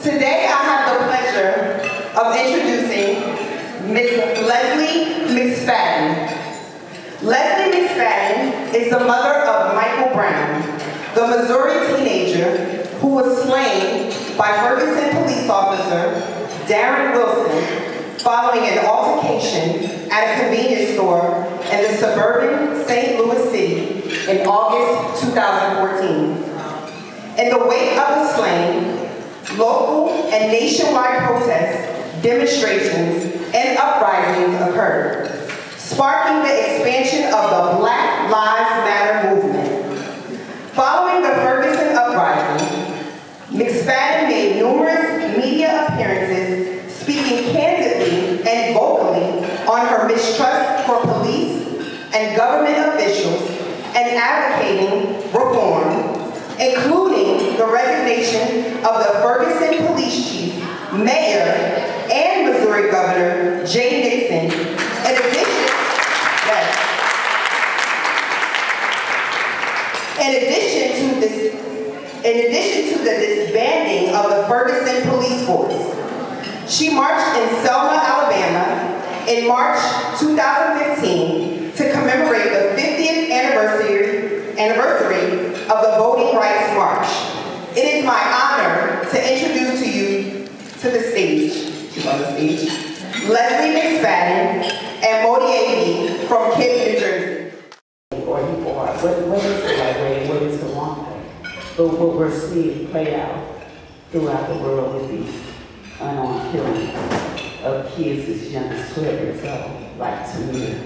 Today I have the pleasure of introducing Ms. Lezley McSpadden. Lezley McSpadden is the mother of Michael Brown, the Missouri teenager who was slain by Ferguson police officer Darren Wilson following an altercation at a convenience store in the suburban St. Louis City in August 2014. In the wake of the slaying, local and nationwide protests, demonstrations, and uprisings occurred, sparking the expansion of the Black Lives Matter movement. Following the Ferguson uprising, McSpadden made numerous media appearances speaking candidly and vocally on her mistrust for police and government officials and advocating reform, including the resignation of the Ferguson police chief, mayor, and Missouri Governor Jay Nixon. In addition to the disbanding of the Ferguson police force, she marched in Selma, Alabama in March 2015 to commemorate the 50th anniversary of the Voting Rights March. It is my honor to introduce to you to the stage, she's on the stage, Lezley McSpadden and Modi from KIPP, New Jersey. Or you are, what is the right way, what is the wrong way? But what we're seeing play out throughout the world with these unarmed killings of kids as young as 12 years old, like Tamir.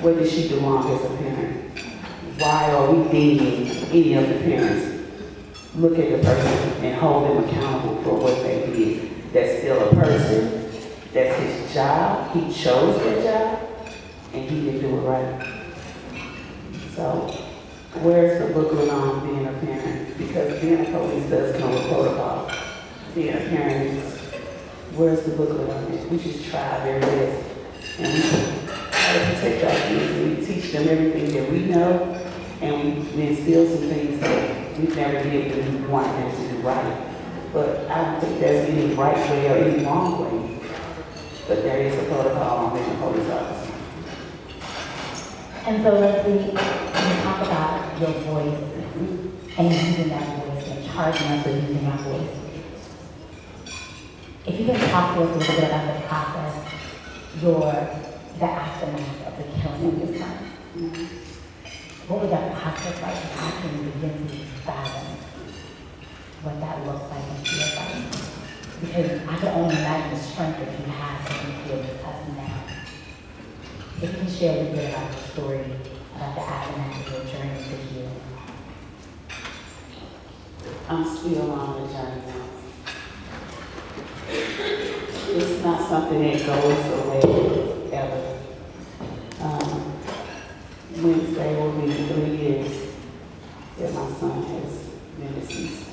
What did she do wrong as a parent? Why are we deeming any of the parents look at the person and hold them accountable for what they did? That's still a person, that's his job, he chose that job, and he didn't do it right. So, where's the booklet on being a parent? Because being a police does come with protocol. Being a parent is, where's the booklet on it? We just try our very best. And we try to protect our kids, and we teach them everything that we know, and we instill some things that we've never did that we want them to do right. But I don't think there's any right way or any wrong way. But there is a protocol on being a police officer. And so, Lezley, when you talk about your voice and using that voice and charging us with using our voice, if you can talk to us a little bit about the process, the aftermath of the killing of your son. What was that process like? How can you begin to fathom what that looks like and feels like? Because I can only imagine the strength that you have to be here with us now. If you can share a little bit about your story, about the aftermath of your journey to heal. I'm still on the journey now. It's not something that goes away ever. Wednesday will be 3 years that my son has been deceased.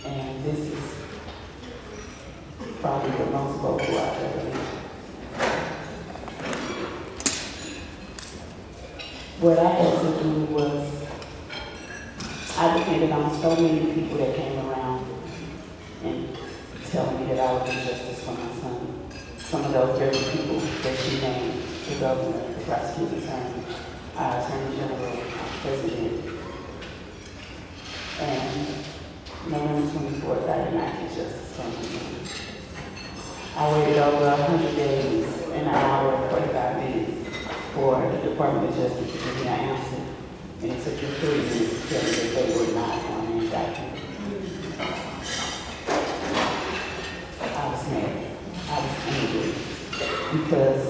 And this is probably the most vocal I've ever been. What I had to do was, I depended on so many people that came around and telling me that I would do justice for my son. Some of those very people that she named, the governor, the prosecuting attorney, our attorney general, president. And November 24th, I did not get justice for my son. I waited over 100 days and an hour and 45 minutes for the Department of Justice to give me an answer. And it took them 3 minutes to tell me that they were not going to indict him. I was mad. I was angry. Because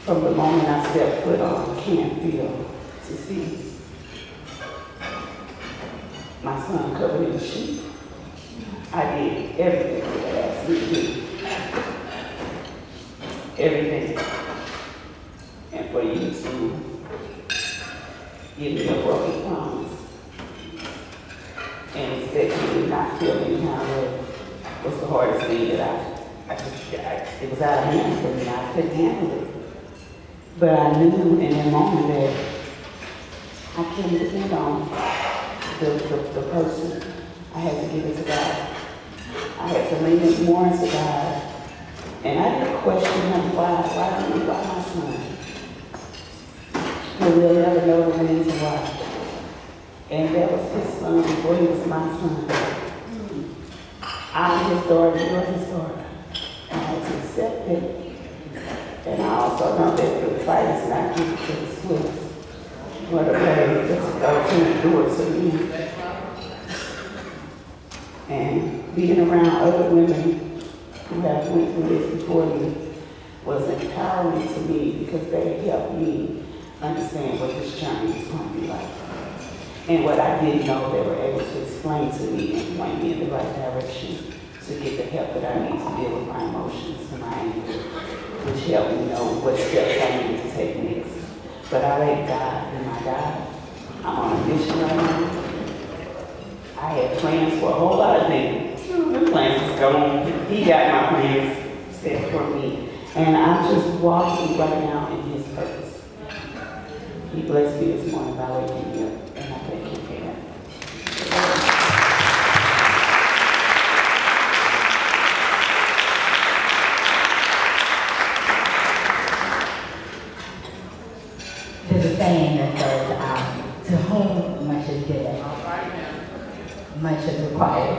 from the moment I stepped foot on Canfield to see my son covered in sheep, I did everything they asked me to do. Everything. And for you to give me a broken promise and expect me to not feel any kind of way was the hardest thing that it was out of hand for me. I couldn't handle it. But I knew in that moment that I couldn't depend on the person. I had to give it to God. I had to lean it more into God. And I didn't question him, why do you buy my son? But we'll never know the reason why. And that was his son before he was my son. I'm his daughter, you're his daughter. And I had to accept it. And I also know that the fight is not given to the swift. What a way just God can do it to me. And being around other women who have went through this before me was empowering to me because they helped me understand what this journey is going to be like. And what I didn't know, they were able to explain to me and point me in the right direction to get the help that I need to deal with my emotions and my anger, which helped me know what steps I need to take next. But I let God be my God. I'm on a mission right now. I had plans for a whole lot of things. The plans was gone. He got my plans set for me. And I'm just walking right now in his purpose. He blessed me this morning by waking me up, and I thank him for that. There's a saying that says, to whom much is given, much is required.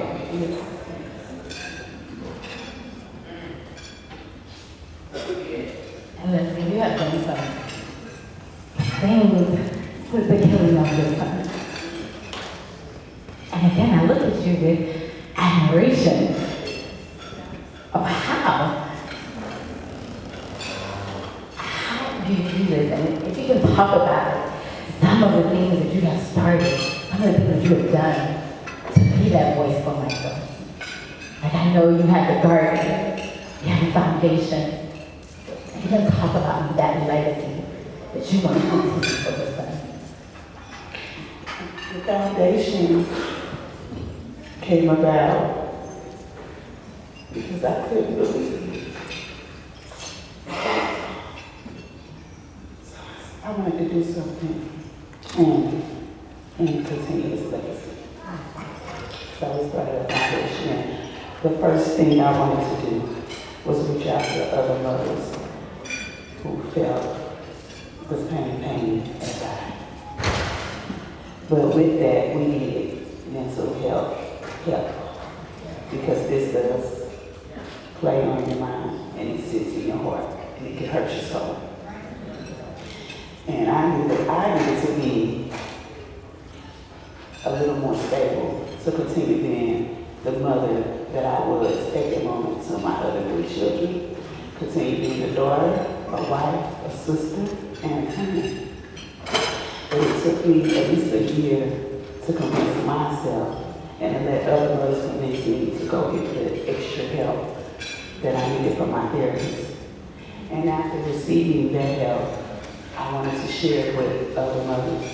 And listen, you have done some things since the killing of your son. And again, I look at you with admiration of how do you do this? And if you can talk about some of the things that you have started, some of the things that you have done to be that voice for Michael. Like I know you have the garden, you have the foundation. You can talk about that legacy that you want to continue for the son. The foundation came about because I couldn't believe I wanted to do something and continue his legacy. So I started a foundation, and the first thing I wanted to do was reach out to other mothers who felt the same pain as I. But with that, we needed mental health help because this does play on your mind and it sits in your heart and it can hurt your soul. And I knew that I needed to be a little more stable to continue being the mother that I was at the moment to my other 3 children, continue being a daughter, a wife, a sister, and a friend. But it took me at least a year to convince myself and to let other mothers convince me to go get the extra help that I needed from my therapist. And after receiving that help, I wanted to share it with other mothers.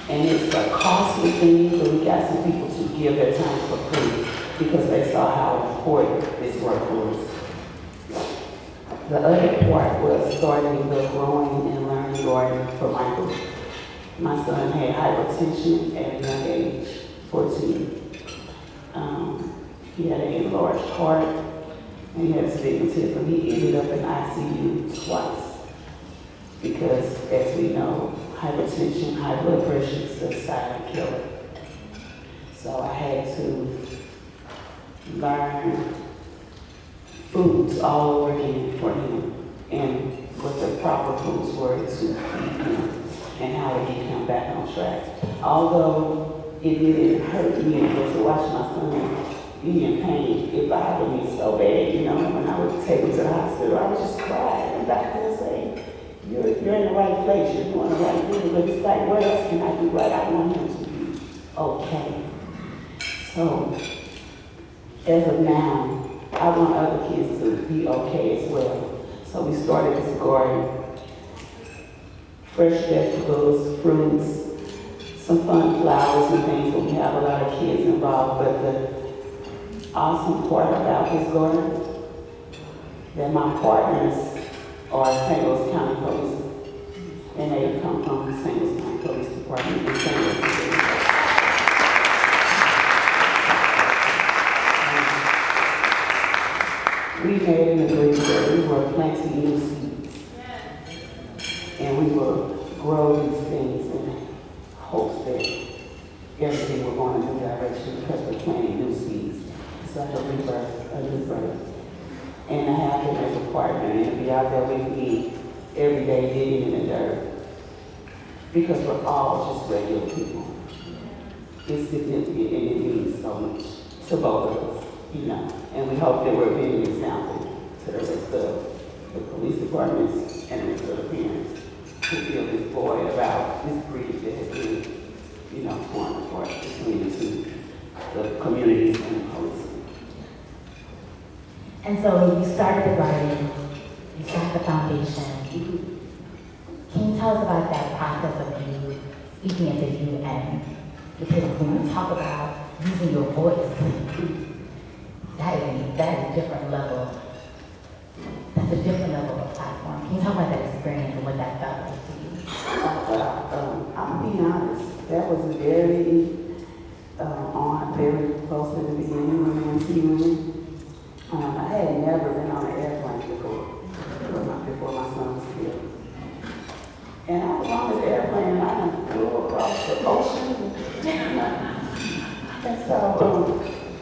And it's a costly thing, but we got some people to give their time for free because they saw how important this work was. The other part was starting the growing and learning garden for Michael. My son had hypertension at a young age, 14. He had an enlarged heart and he had astigmatism. He ended up in ICU twice because, as we know, hypertension, high blood pressure is the silent killer. So I had to learn foods all over again for him and what the proper foods were to feed him and how to get him back on track. Although it didn't hurt me to watch my son be in pain, it bothered me so bad, when I would take him to the hospital, I would just cry and doctor would say, you're in the right place, you're doing the right thing, but it's like, what else can I do right? I want him to be okay. So, as of now, I want other kids to be okay as well. So we started this garden, fresh vegetables, fruits, some fun flowers and things, but we have a lot of kids involved. But the awesome part about this garden, that my partners are St. Louis County Police, and they come from the St. Louis County Police Department in St. Louis. that everything will go in a new direction because we're planting new seeds. It's like a rebirth, a new birth. And I have him as a partner and he'll be out there with me every day digging in the dirt. Because we're all just regular people. It's significant and it means so much to both of us, you know. And we hope that we're being an example to the rest of the police departments and the rest of the parents who feel this void about this breach that has been, you know, torn apart between the communities and the police. And so you started the writing, you started the foundation. Can you tell us about that process of you speaking at the UN? Because when you talk about using your voice, that is a different level. That's a different level of platform. Can you talk about that experience and what that felt like to you? I'm being honest. That was very very close to the beginning when I went to UN. I had never been on an airplane before my son was killed. And I was on this airplane and I flew across the ocean. And so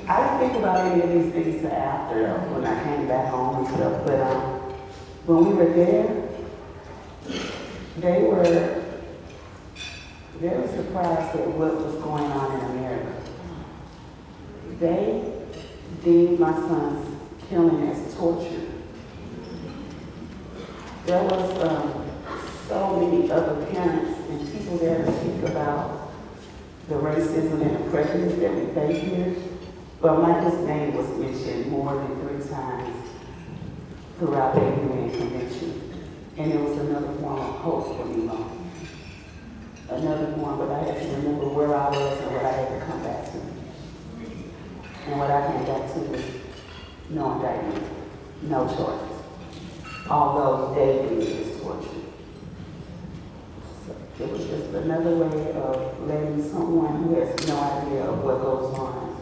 I didn't think about any of these things till after when I came back home and stuff. But when we were there, they were very surprised at what was going on in America. They deemed my son's killing as torture. There was so many other parents and people there to speak about the racism and the prejudice that we face here. But Michael's name was mentioned more than 3 times throughout the UN Convention. And it was another form of hope for me, another form, but I had to remember where I was and what I had to come back to. And what I came back to was no indictment, no charges. Although they believe it's torture. So it was just another way of letting someone who has no idea of what goes on,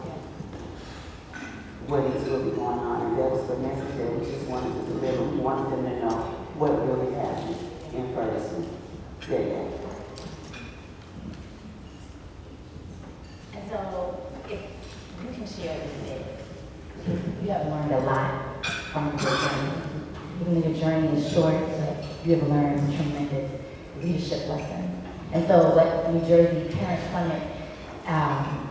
what is really going on. And that was the message that we just wanted to deliver. We wanted them to know what really happened in person that day. And so, if you can share a little bit, you have learned a lot from your journey. Even though your journey is short, but you have learned tremendous leadership lessons. And so what New Jersey Parent Summit,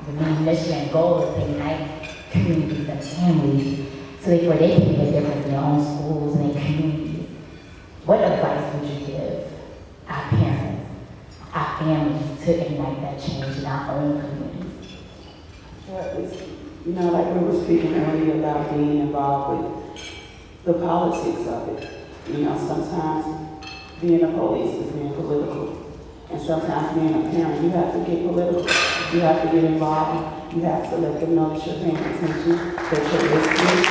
the main mission and goal is to unite communities and families so that they can make a difference in their own schools and their communities. What advice would you give our parents, our families to ignite that change in our own communities? Well, it's, you know, like we were speaking earlier about being involved with the politics of it. You know, sometimes being a police is being political. And sometimes being a parent, you have to get political. You have to get involved. You have to let them know that you're paying attention, that you're listening.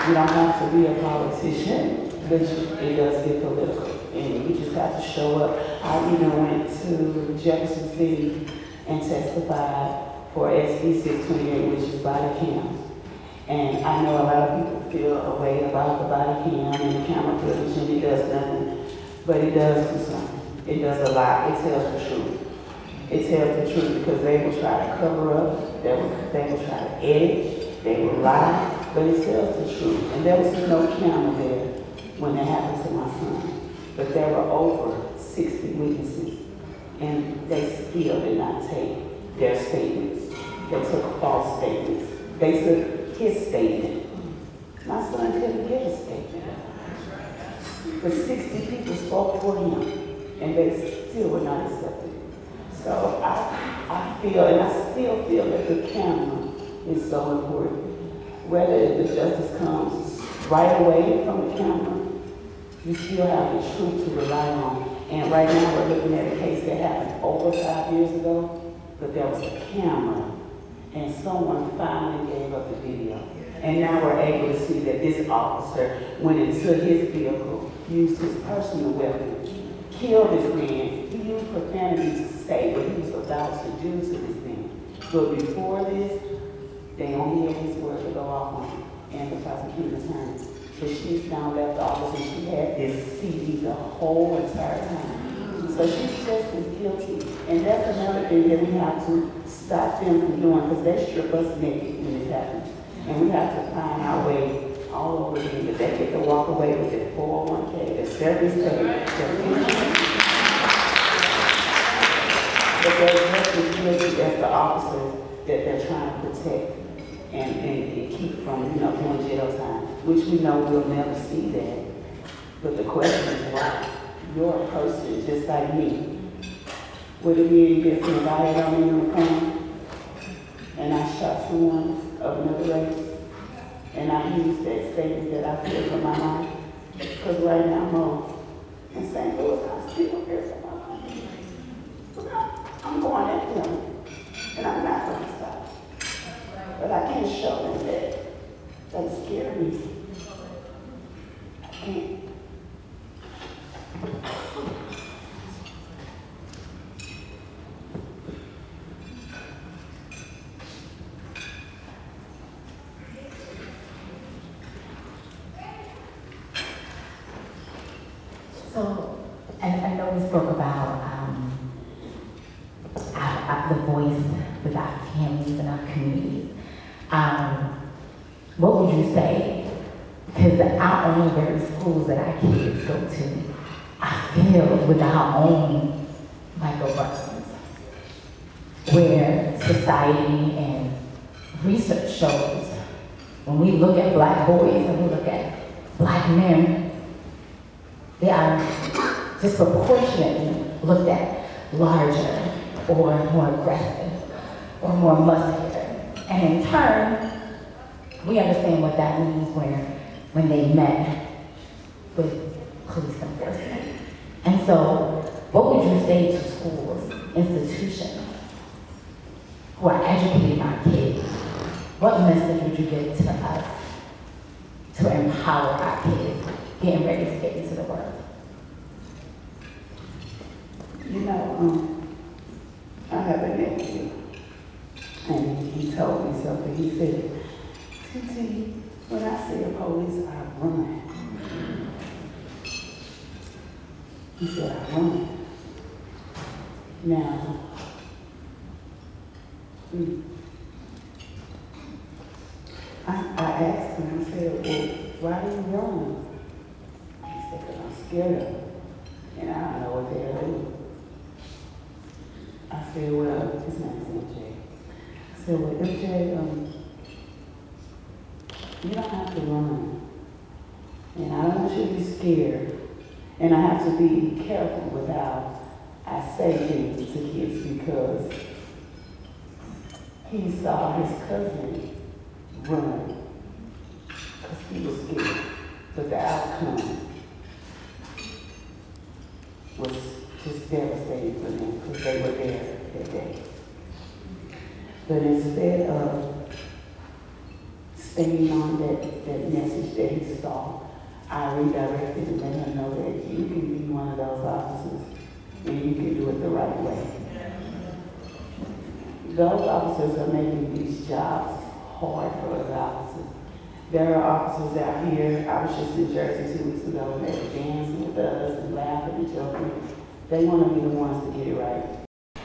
You don't have to be a politician, but it does get political. And you just have to show up. I even went to Jefferson City and testified for SB 628, which is body cam. And I know a lot of people feel a way about the body cam and the camera footage, and it does nothing, but it does do something. It does a lot. It tells the truth. It tells the truth because they will try to cover up, they will try to edit, they will lie, but it tells the truth. And there was no camera there when it happened to my son. But there were over 60 witnesses, and they still did not take their statements. They took false statements. They took his statement. My son couldn't get a statement. But 60 people spoke for him, and they still were not accepted. So I feel, and I still feel that the camera is so important. Whether the justice comes right away from the camera, you still have the truth to rely on. And right now we're looking at a case that happened over 5 years ago, but there was a camera, and someone finally gave up the video. And now we're able to see that this officer went into his vehicle, used his personal weapon, killed this man. He used profanity to say what he was about to do to this man. But before this, they only had his word to go off on, and the prosecuting attorney. But she's now left office and she had this CD the whole entire time. So she's just as guilty. And that's another thing that we have to stop them from doing, because they strip us naked when it happens. And we have to find our way all over again, but they get to walk away with their 401k, their service pay, their pension. But they're just as guilty as the officers that they're trying to protect and keep from, doing jail time, which we know we'll never see that. But the question is why? You're a person just like me. Would it be any different if I had on a uniform and I shot someone of another race and I used that statement that I feel for my life? Because right now I'm home in St. Louis, I still fear for my life. I'm going at them and I'm not going to stop. But I can't show them that. That scares me. I can't. So, and I know we spoke about the voice with our families and our communities. What would you say? Because our own very schools that our kids go to are filled with our own microaggressions, where society and research shows when we look at Black boys and we look at Black men, they are disproportionately looked at larger or more aggressive or more muscular. And in turn, we understand what that means when they met with police enforcement. And so, what would you say to schools, institutions who are educating our kids? What message would you give to us to empower our kids getting ready to get into the world? I have a nephew, and he told me something. He said, "TT, when I see a police, I run." He said, "I run." Now, I asked him, I said, "Well, why do you run?" He said, "Because I'm scared of them, and I don't know what they'll do." I said, "Well," his name is MJ. I said, "Well, MJ, you don't have to run, and I don't want you to be scared, and I have to be careful with how I say things to kids because he saw his cousin run because he was scared, but the outcome was just devastating for them because they were there that day. But instead of staying on that message that he saw, I redirected and let him know that you can be one of those officers and you can do it the right way. Those officers are making these jobs hard for other officers. There are officers out here, I was just in Jersey 2 weeks ago, and they were dancing with us and laughing and joking. They want to be the ones to get it right.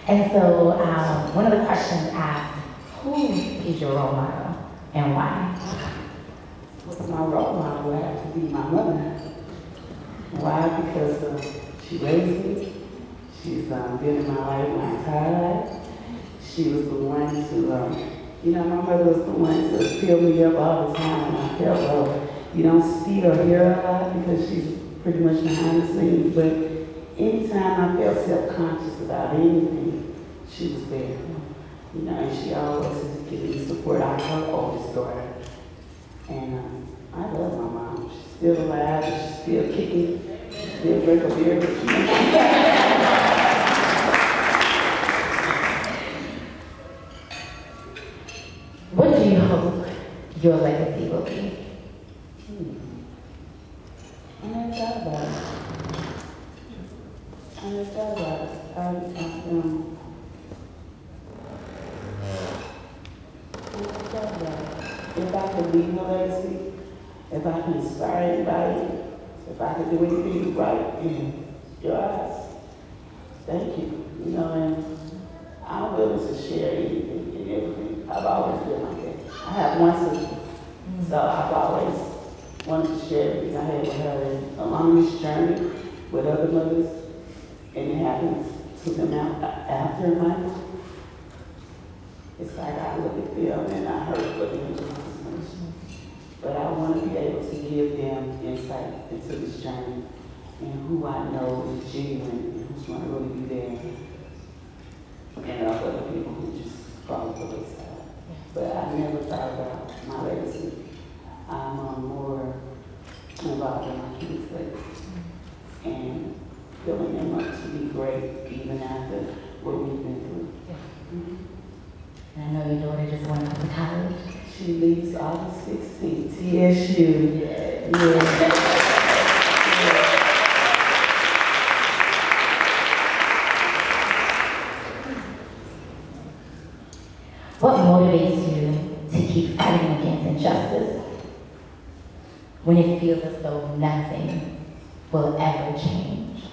And so one of the questions asked, who is your role model and why? What's my role model would have to be my mother. Why? Because she raised me. She's been in my life my entire life. She was the one to, my mother was the one to fill me up all the time when I felt low. You don't see or hear her a lot because she's pretty much behind the scenes, but anytime I felt self-conscious about anything, she was there. And she always has given me support. I'm her oldest daughter. And I love my mom. She's still alive, and she's still kicking, still drink a beer with me. What do you hope your legacy will be? I never thought about it. I never thought about it. I never thought about it. If I could leave a legacy, if I can inspire anybody, if I can do anything right in your eyes, thank you. You know, and I'm willing to share anything and everything. I've always been like that. I have one sister, so I've always wanted to share everything I had with her. And along this journey with other mothers, and it happens to them after my life, it's like I look at them and I hurt for them just as much. But I want to be able to give them insight into this journey and who I know is genuine and who's going to really be there. And other people who just follow the wayside. But I never thought about my legacy. I'm more involved in my kids' legacy and filling them up to be great even after what we've been through. And I know your daughter just went off to college. She leaves August 16th, TSU. Yeah. What motivates you to keep fighting against injustice when it feels as though nothing will ever change?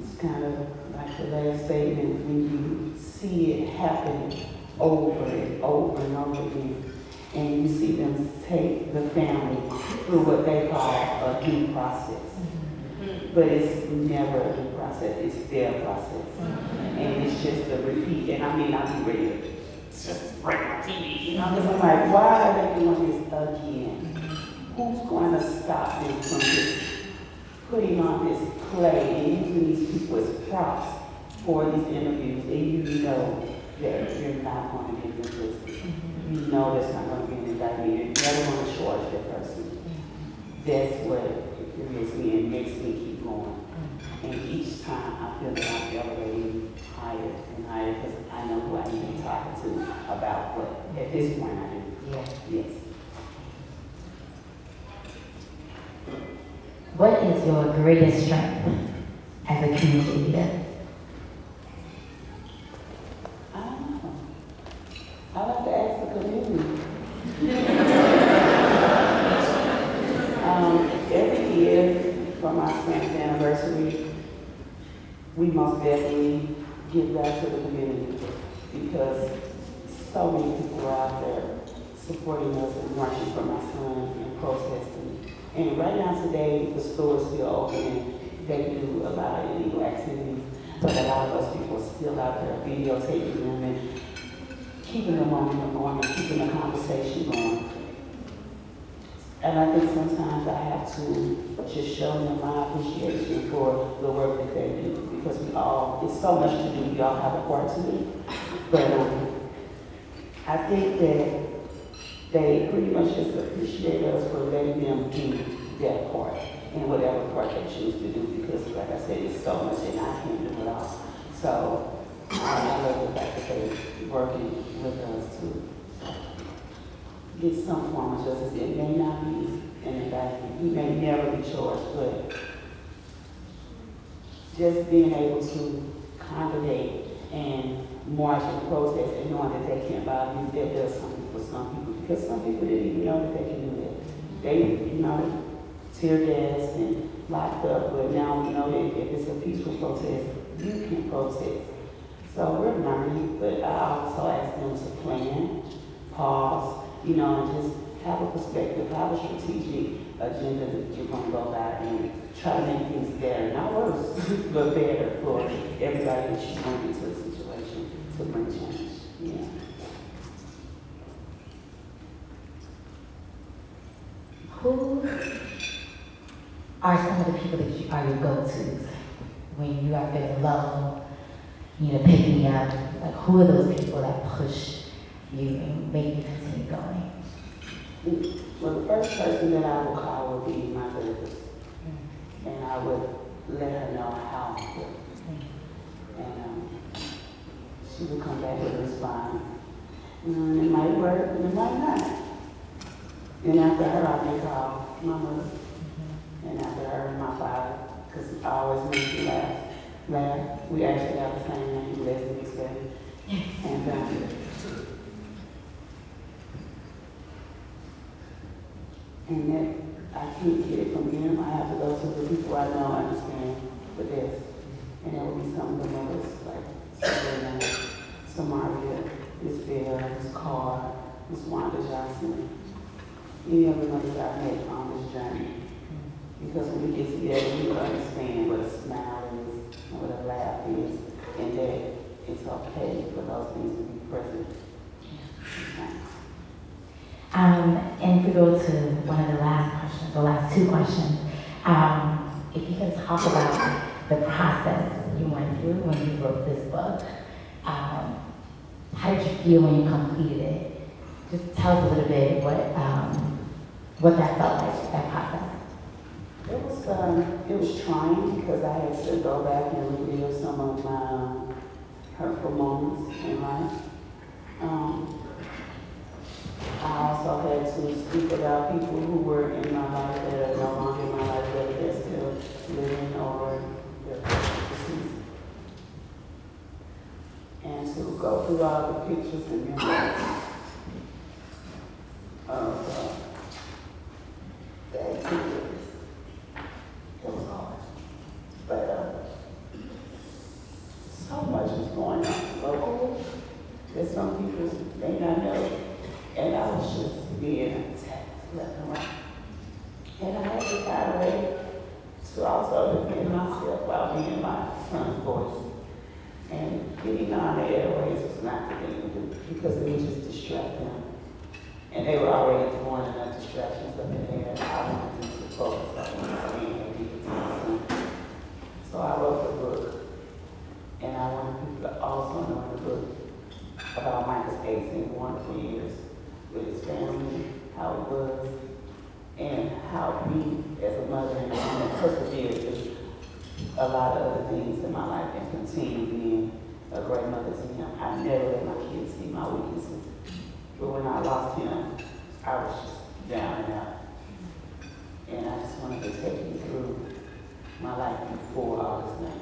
It's kind of like the last statement, when you see it happen over and over and over again, and you see them take the family through what they call a due process. But it's never a due process, it's their process. And it's just a repeat, and I mean, I'll be ready to just break my TV, you know, because I'm like, why are they doing this again? Who's going to stop them from just putting on this play and using these people as props for these interviews, and you know that you're not going to get them justice. You know there's not going to be an indictment, you're never going to charge that person. That's what infuriates me and makes me keep going. And each time I feel that I'm elevating higher and higher because I know who I need to be talking to about what at this point I do. Yes. What is your greatest strength as a community leader? I don't know. I like to ask the community. Every year for my 10th anniversary, we most definitely give back to the community because so many people were out there supporting us and marching for my son and protesting. And right now today, the store is still open and they do a lot of illegal activities, but a lot of us people are still out there videotaping them and keeping the moment going and keeping the conversation going. And I think sometimes I have to just show them my appreciation for the work that they do because it's so much to do, we all have a part to do. But I think that they pretty much just appreciate us for letting them do their part and whatever part they choose to do because like I said, it's so much and I can't do it all. So I love the fact that they're working with us to get some form of justice. It may not be an indictment. You may never be charged, but just being able to congregate and march and protest and knowing that they can't bother you, that does something for some people. Because some people didn't even know that they can do that. They, tear gas and locked up, but now we know that if it's a peaceful protest, you can protest. So we're learning, but I also ask them to plan, pause, and just have a perspective, have a strategic agenda that you're going to go by and try to make things better, not worse, but better for everybody that you bring into the situation to bring change. Yeah. Who are some of the people that are your go-tos when you are feeling low, pick me up? Like, who are those people that push you and make you continue going? Well, the first person that I would call would be my therapist. And I would let her know how I feel. And she would come back with a response. It might work, and it might not. And after her, I may call my mother. And after her, my father, because I always make me laugh. We actually have the same name, Lezley McSpadden. And And that, I can't get it from them. I have to go to the people I know understand the best. And that would be some of the mothers, like Sabrina, Samaria, Miss Bell, Miss Carr, Miss Wanda Johnson, any of the mothers I've met on this journey. Because when we get together, we understand what a smile is, and what a laugh is, and that it's okay for those things to be present. And if we go to one of the last questions, the last two questions, if you can talk about the process you went through when you wrote this book, how did you feel when you completed it? Just tell us a little bit what that felt like, that process. It was trying because I had to go back and relive some of my hurtful moments in life. I also had to speak about people who were in my life that are no longer in my life, but they're still living or they're deceased. And to go through all the pictures and memories of the activities. It was hard. But so much was going on locally that some people may not know. And I was just being attacked left and right. And I had to find a way to also defend myself while being my son's voice. And getting on the airways was not the thing to do because it would just distract them. And they were already throwing enough distractions up in there. I wanted them to focus on being and be attention. So I wrote the book. And I wanted people to also know the book about Michael's 18 wonderful years with his family, how it was, and how me as a mother and a woman persevered through a lot of other things in my life and continue being a great mother to him. I never let my kids see my weaknesses. But when I lost him, I was just down and out. And I just wanted to take you through my life before all this thing,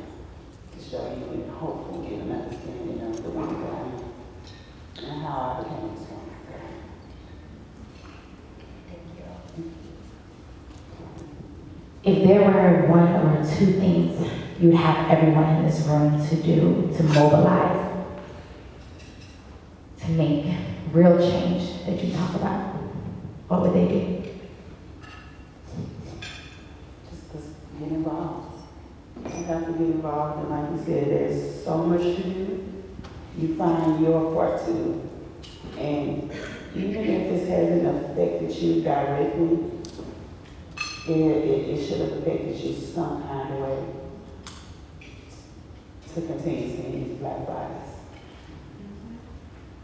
to show you and hopefully get an understanding of the one that I am and how I became strong. If there were one or two things you'd have everyone in this room to do to mobilize, to make real change that you talk about, what would they do? Just get involved. You have to get involved, and like you said, there's so much to do. You find your part to do. And even if this hasn't affected you directly, it should have affected you some kind of way to continue seeing these black bodies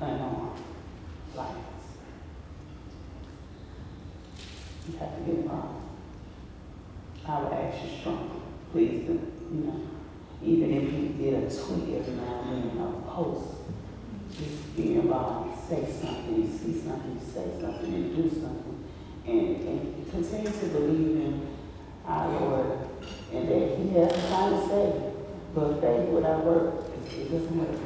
unarmed lives. You have to get involved. I would ask you strongly, please do, even if you did a tweet every now and then, a post, just be involved, say something, you see something, you say something, and do something. And continue to believe in our Lord and that He has the final say. But faith without work, it doesn't work.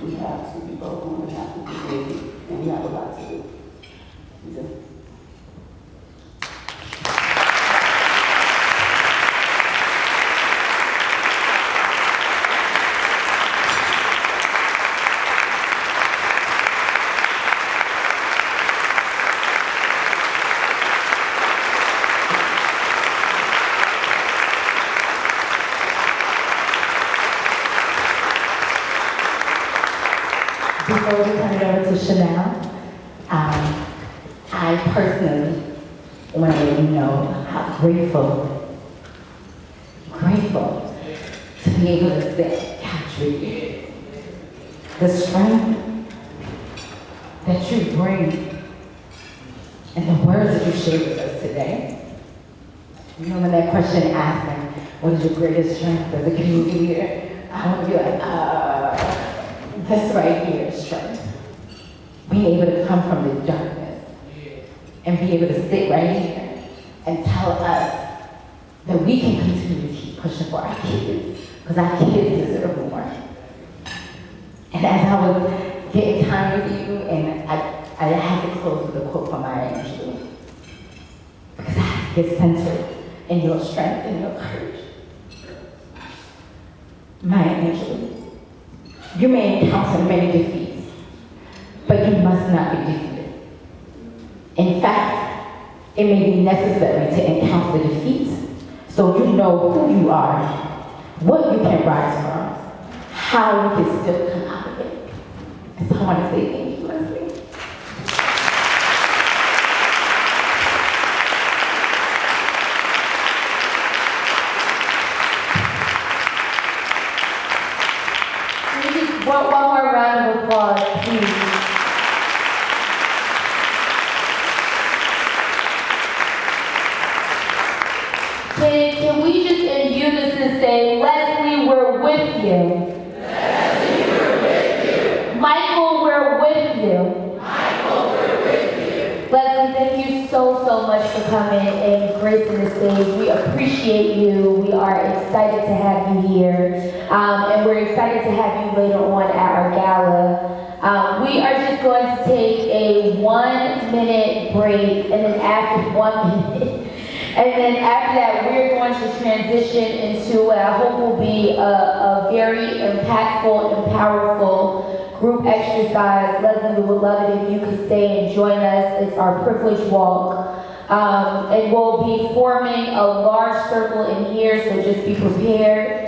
We have to be vocal, we have to be busy, and we have a lot to do. You do. Before we turn it over to Chanel, I personally want to let you know how grateful to be able to sit, capture the strength that you bring and the words that you shared with us today. You know when that question asked me, what is your greatest strength as a community leader? I want to be like, this right here is strength. Being able to come from the darkness and be able to sit right here and tell us that we can continue to keep pushing for our kids, because our kids deserve more. And as I was getting time with you, and I had to close with a quote from Maya Angelou, because to get centered in your strength and your courage. My angel, you may encounter many defeats, but you must not be defeated. In fact, it may be necessary to encounter defeats so you know who you are, what you can rise from, how you can still come out of it. And so I want to say thank you, Lezley. One more round of applause, please. Can we just in unison say, Lezley, we're with you. Lezley, we're with you. Michael, we're with you. Michael, we're with you. Lezley, thank you so much for coming and gracing the stage. We appreciate you. We are excited to have you here. And we're excited to have you later on at our gala. We are just going to take a 1 minute break, and then after 1 minute, and then after that, we're going to transition into what I hope will be a very impactful and powerful group exercise. Lezley, we would love it if you could stay and join us. It's our privilege walk. And we'll be forming a large circle in here, so just be prepared.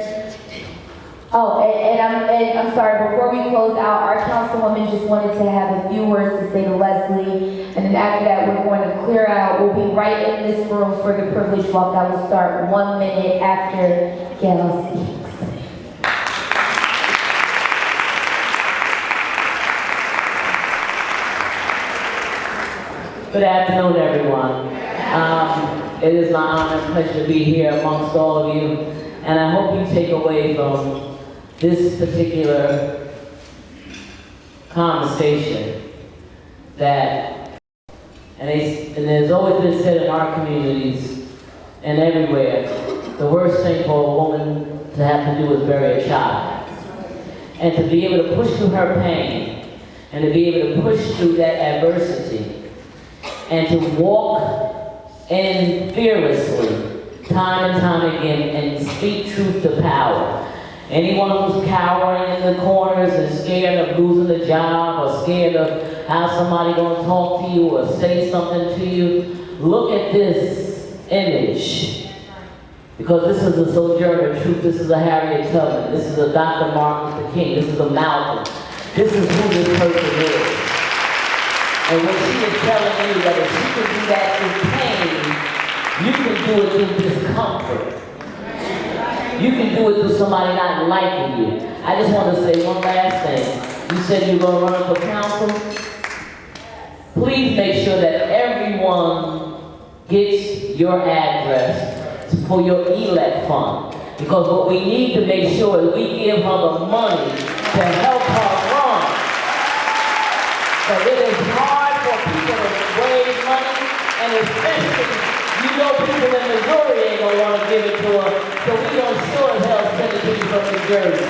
Oh, and I'm sorry, before we close out, our councilwoman just wanted to have a few words to say to Lezley, and then after that, we're going to clear out. We'll be right in this room for the privilege walk that will start 1 minute after Gail speaks. Good afternoon, everyone. It is my honor and pleasure to be here amongst all of you, and I hope you take away from this particular conversation that, and there's always been said in our communities and everywhere, the worst thing for a woman to have to do is bury a child. And to be able to push through her pain, and to be able to push through that adversity, and to walk in fearlessly, time and time again, and speak truth to power. Anyone who's cowering in the corners and scared of losing a job, or scared of how somebody gonna talk to you or say something to you, look at this image. Because this is a Sojourner Truth, this is a Harriet Tubman, this is a Dr. Martin Luther King, this is a Malcolm. This is who this person is. And when she is telling you that if she can do that through pain, you can do it through discomfort. You can do it through somebody not liking you. I just want to say one last thing. You said you're going to run for council. Please make sure that everyone gets your address for your elect fund. Because what we need to make sure is we give her the money to help her run. But it is hard for people to raise money, and especially, you know, people in Missouri ain't gonna want to give it to her, so we gonna sure as hell send it to you from New Jersey.